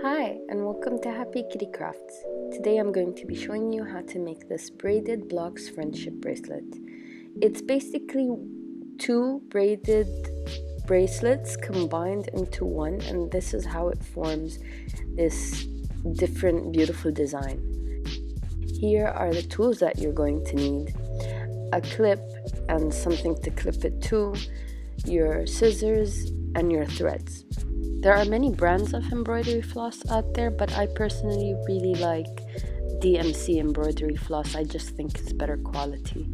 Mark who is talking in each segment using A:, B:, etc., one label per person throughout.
A: Hi and welcome to HappyKittyCrafts. Today I'm going to be showing you how to make this braided blocks friendship bracelet. It's basically two braided bracelets combined into one, and this is how it forms this different beautiful design. Here are the tools that you're going to need: a clip and something to clip it to, your scissors, and your threads. There are many brands of embroidery floss out there, but I personally really like DMC embroidery floss. I just think it's better quality.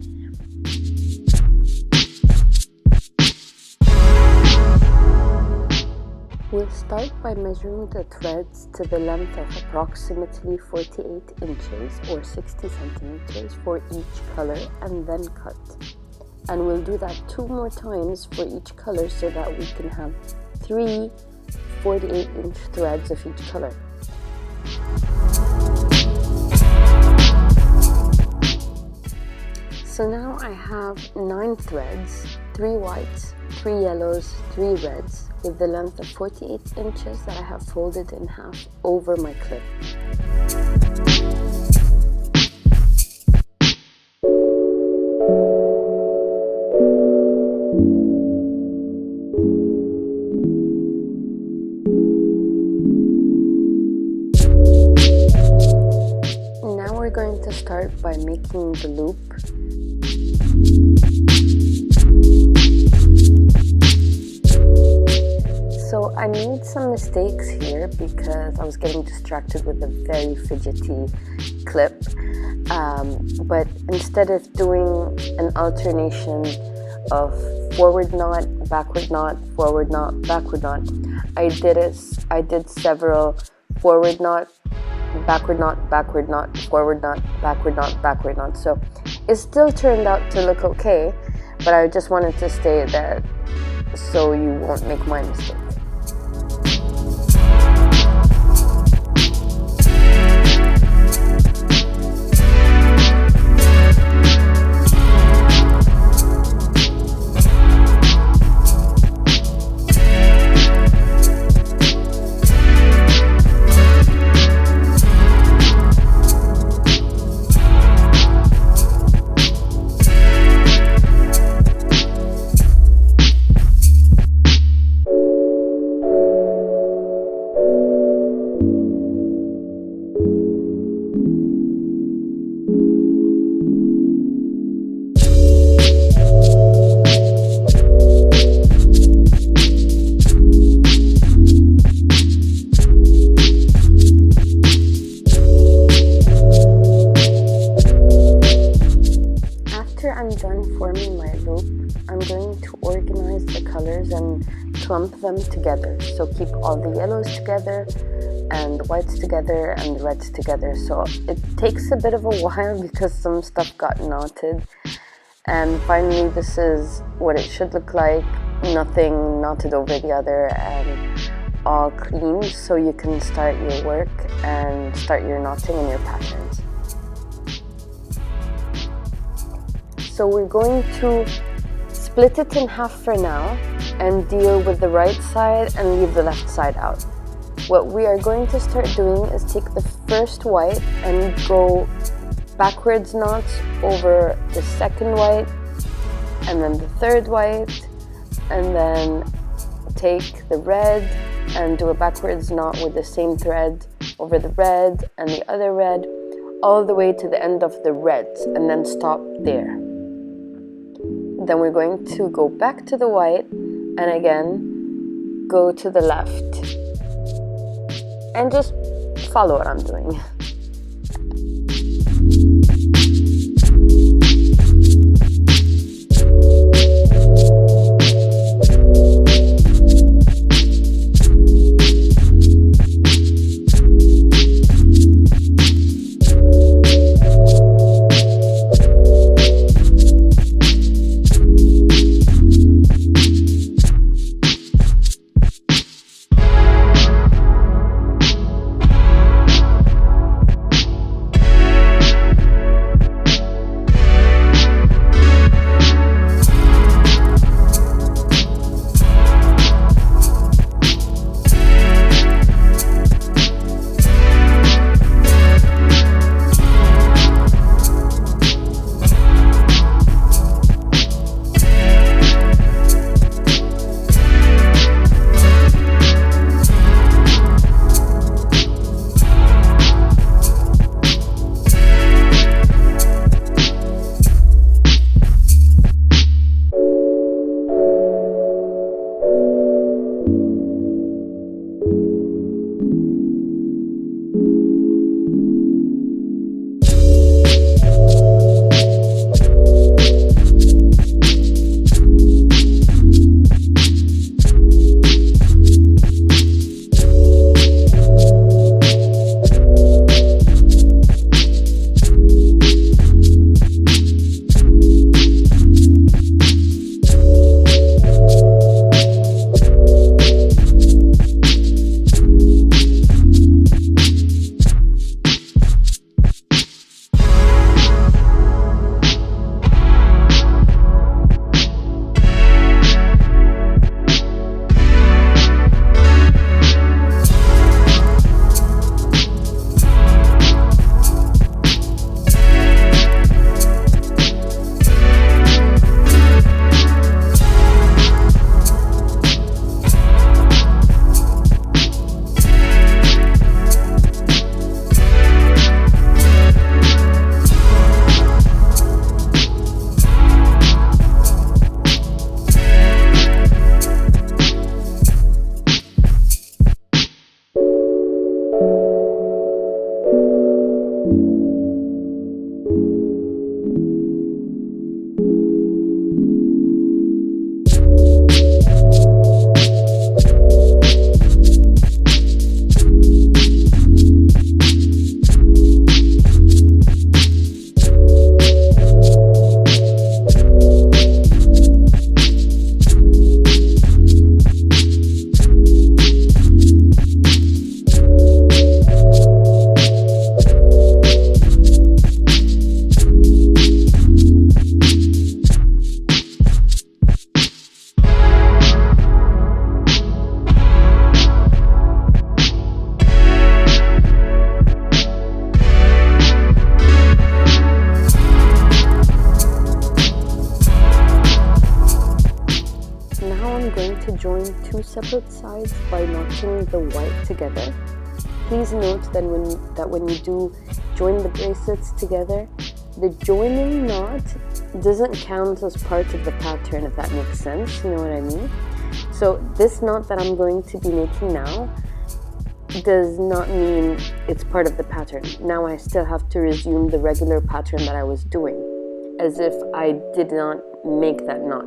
A: We'll start by measuring the threads to the length of approximately 48 inches or 60 centimeters for each color, and then cut. And we'll do that 2 more times for each color so that we can have 3 48-inch threads of each color. So now I have 9 threads, 3 whites, 3 yellows, 3 reds, with the length of 48 inches that I have folded in half over my clip. We're going to start by making the loop. So I made some mistakes here because I was getting distracted with a very fidgety clip, but instead of doing an alternation of forward knot, backward knot, forward knot, backward knot, I did several forward knot, backward knot, backward knot, forward knot, backward knot, backward knot. So it still turned out to look okay, but I just wanted to say that so you won't make my mistake. After I'm done forming my loop, I'm going to organize the colors and clump them together. So keep all the yellows together and whites together and the reds together. So it takes a bit of a while because some stuff got knotted. And finally, this is what it should look like. Nothing knotted over the other and all clean, so you can start your work and start your knotting and your patterns. So we're going to split it in half for now and deal with the right side and leave the left side out. What we are going to start doing is take the first white and go backwards knots over the second white, and then the third white, and then take the red and do a backwards knot with the same thread over the red and the other red, all the way to the end of the reds, and then stop there. Then we're going to go back to the white and again go to the left and just follow what I'm doing. join two separate sides by knotting the white together. Please note that when you do join the bracelets together, the joining knot doesn't count as part of the pattern, if that makes sense, you know what I mean? So this knot that I'm going to be making now does not mean it's part of the pattern. Now I still have to resume the regular pattern that I was doing, as if I did not make that knot.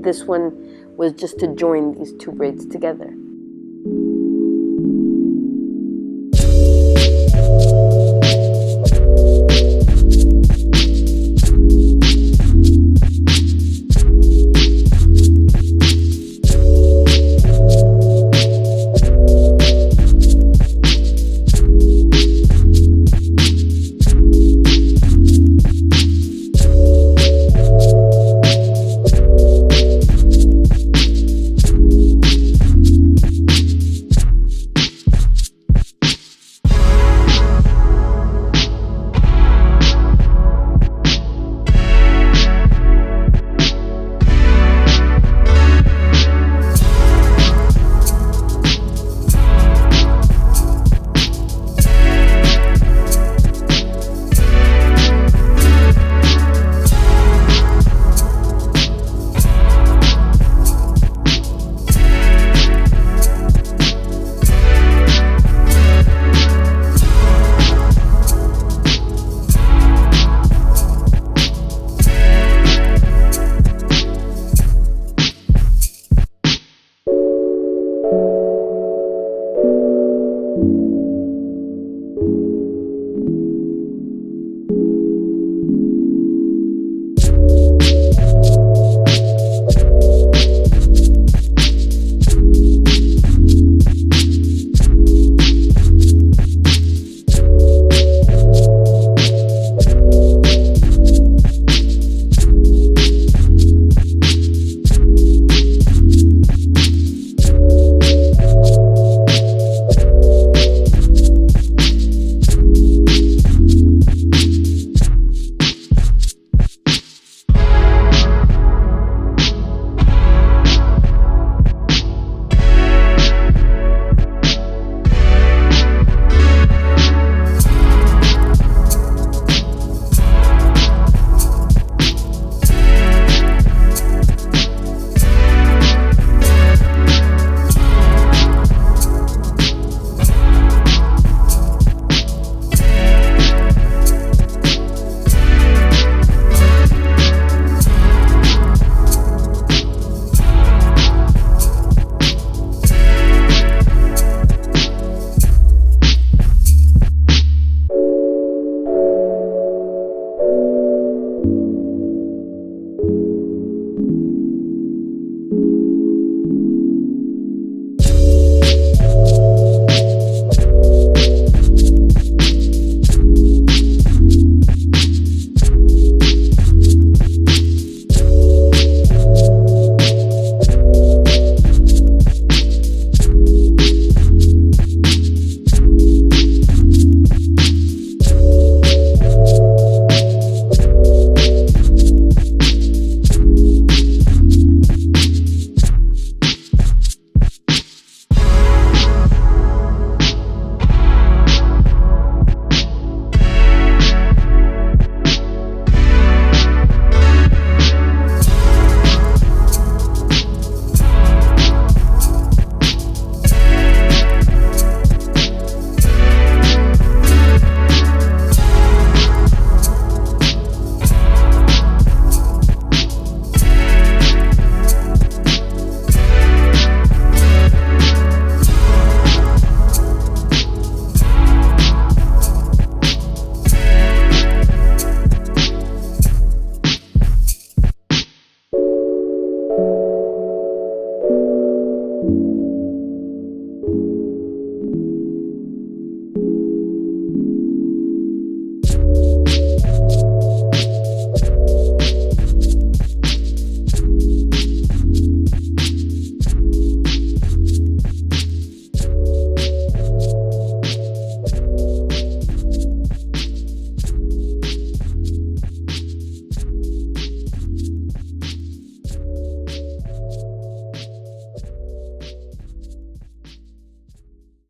A: This one was just to join these two braids together.